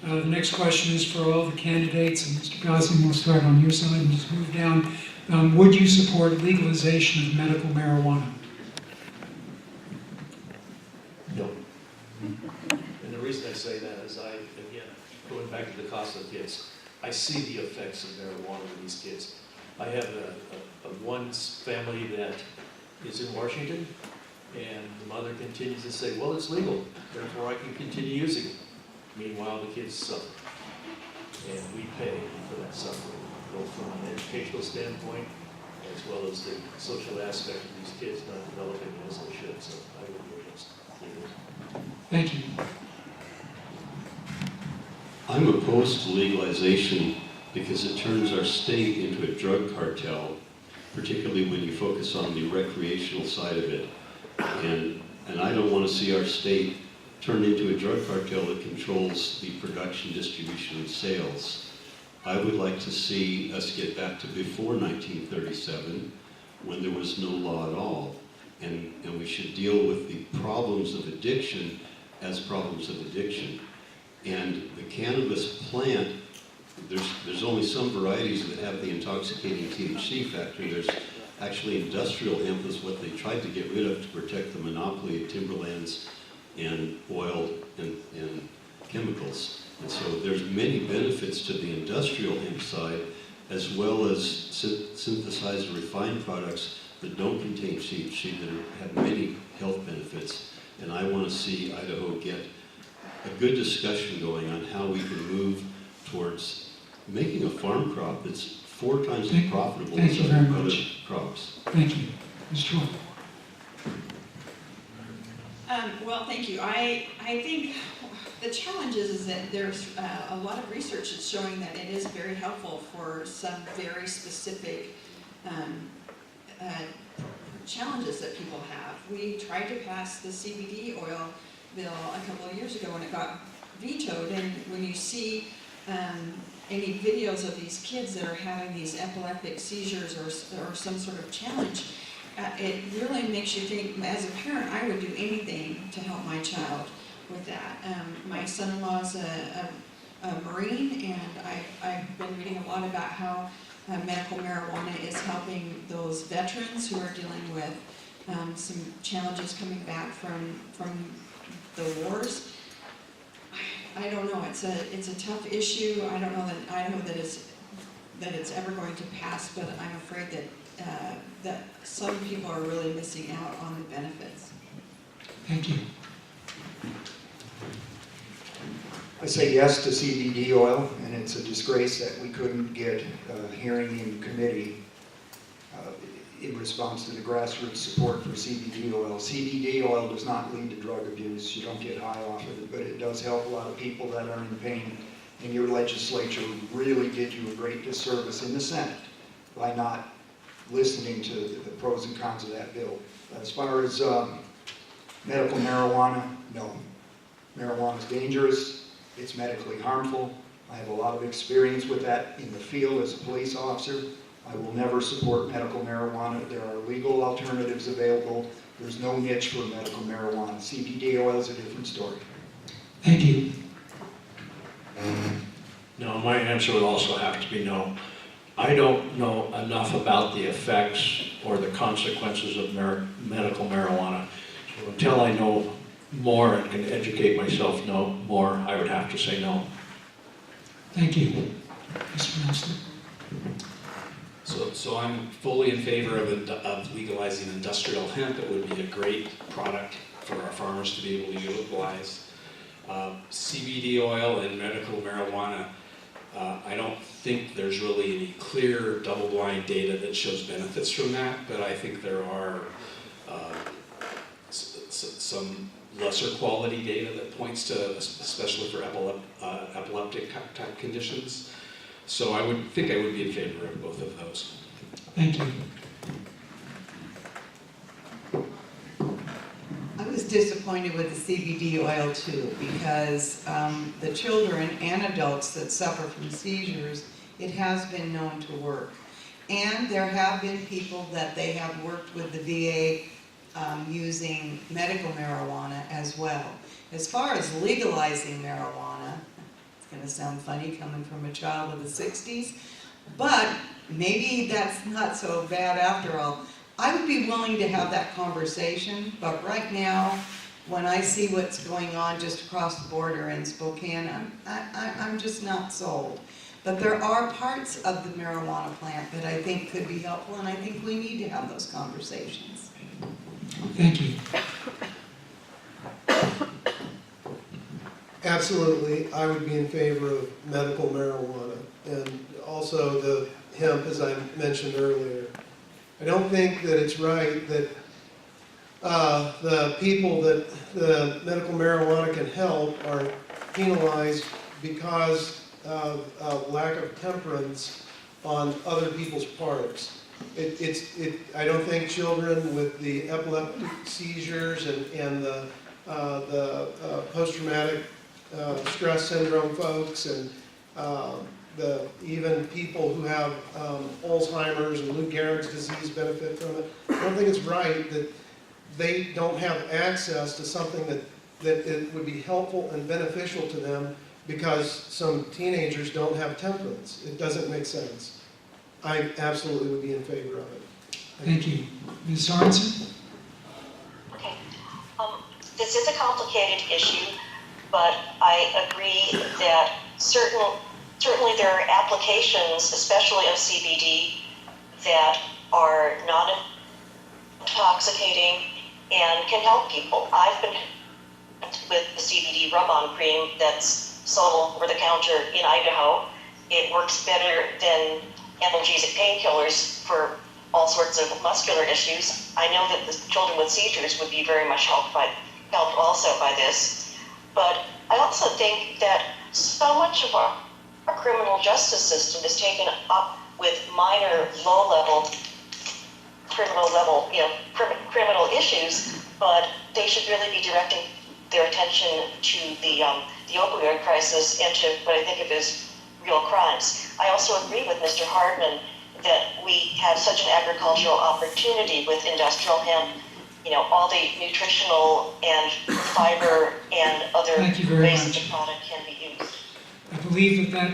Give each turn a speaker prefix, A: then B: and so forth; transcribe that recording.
A: The next question is for all the candidates, and Mr. Gosling, we'll start on your side and just move down. Would you support legalization of medical marijuana?
B: No. And the reason I say that is again, going back to the CASA kids, I see the effects of marijuana with these kids. I have one family that is in Washington, and the mother continues to say, well, it's legal, therefore I can continue using it. Meanwhile, the kids suffer. And we pay for that suffering, both from an educational standpoint, as well as the social aspect of these kids not developing as they should. So I would be against legalization.
A: Thank you.
C: I'm opposed to legalization because it turns our state into a drug cartel, particularly when you focus on the recreational side of it. And I don't want to see our state turn into a drug cartel that controls the production, distribution, and sales. I would like to see us get back to before 1937, when there was no law at all. And we should deal with the problems of addiction as problems of addiction. And the cannabis plant, there's only some varieties that have the intoxicating THC factor. There's actually industrial hemp is what they tried to get rid of to protect the monopoly of timberlands and oil and chemicals. And so there's many benefits to the industrial hemp side, as well as synthesized refined products that don't contain THC that have many health benefits. And I want to see Idaho get a good discussion going on how we can move towards making a farm crop that's 4 times as profitable as other crops.
A: Thank you. Ms. Choi.
D: Well, thank you. I think the challenge is that there's a lot of research that's showing that it is very helpful for some very specific challenges that people have. We tried to pass the CBD oil bill a couple of years ago and it got vetoed, and when you see any videos of these kids that are having these epileptic seizures or some sort of challenge, it really makes you think, as a parent, I would do anything to help my child with that. My son-in-law's a Marine, and I've been reading a lot about how medical marijuana is helping those veterans who are dealing with some challenges coming back from the wars. I don't know. It's a tough issue. I don't know that it's ever going to pass, but I'm afraid that some people are really missing out on the benefits.
A: Thank you.
E: I say yes to CBD oil, and it's a disgrace that we couldn't get a hearing in committee in response to the grassroots support for CBD oil. CBD oil does not lead to drug abuse. You don't get high off of it, but it does help a lot of people that are in pain. And your legislature really did you a great disservice in the Senate by not listening to the pros and cons of that bill. As far as medical marijuana, no. Marijuana is dangerous. It's medically harmful. I have a lot of experience with that in the field as a police officer. I will never support medical marijuana. There are legal alternatives available. There's no niche for medical marijuana. CBD oil is a different story.
A: Thank you.
F: No, my answer would also have to be no. I don't know enough about the effects or the consequences of medical marijuana. So until I know more and can educate myself more, I would have to say no.
A: Thank you. Mr. Master.
G: So I'm fully in favor of legalizing industrial hemp. It would be a great product for our farmers to be able to utilize. CBD oil and medical marijuana, I don't think there's really any clear double-blind data that shows benefits from that, but I think there are some lesser quality data that points to, especially for epileptic type conditions. So I would think I would be in favor of both of those.
A: Thank you.
H: I was disappointed with the CBD oil too, because the children and adults that suffer from seizures, it has been known to work. And there have been people that they have worked with the VA using medical marijuana as well. As far as legalizing marijuana, it's going gonna sound funny coming from a child of the 60s, but maybe that's not so bad after all. I would be willing to have that conversation, but right now, when I see what's going on just across the border in Spokane, I'm just not sold. But there are parts of the marijuana plant that I think could be helpful, and I think we need to have those conversations.
A: Thank you.
I: Absolutely, I would be in favor of medical marijuana, and also the hemp, as I mentioned earlier. I don't think that it's right that the people that the medical marijuana can help are penalized because of lack of temperance on other people's parts. I don't think children with the epileptic seizures and the post-traumatic stress syndrome folks and even people who have Alzheimer's and Lou Gehrig's disease benefit from it. I don't think it's right that they don't have access to something that it would be helpful and beneficial to them because some teenagers don't have temperance. It doesn't make sense. I absolutely would be in favor of it.
A: Thank you. Ms. Sorensen?
J: Okay. This is a complicated issue, but I agree that certainly there are applications, especially of CBD, that are non-intoxicating and can help people. I've been with the CBD rub-on cream that's sold over the counter in Idaho. It works better than analgesic painkillers for all sorts of muscular issues. I know that the children with seizures would be very much helped also by this. But I also think that so much of our criminal justice system is taken up with minor, low-level, criminal issues, but they should really be directing their attention to the opioid crisis and to what I think of as real crimes. I also agree with Mr. Hardman that we have such an agricultural opportunity with industrial hemp. All the nutritional and fiber and other
A: Thank you very
J: ways that
A: much.
J: the product can be used.
A: I believe that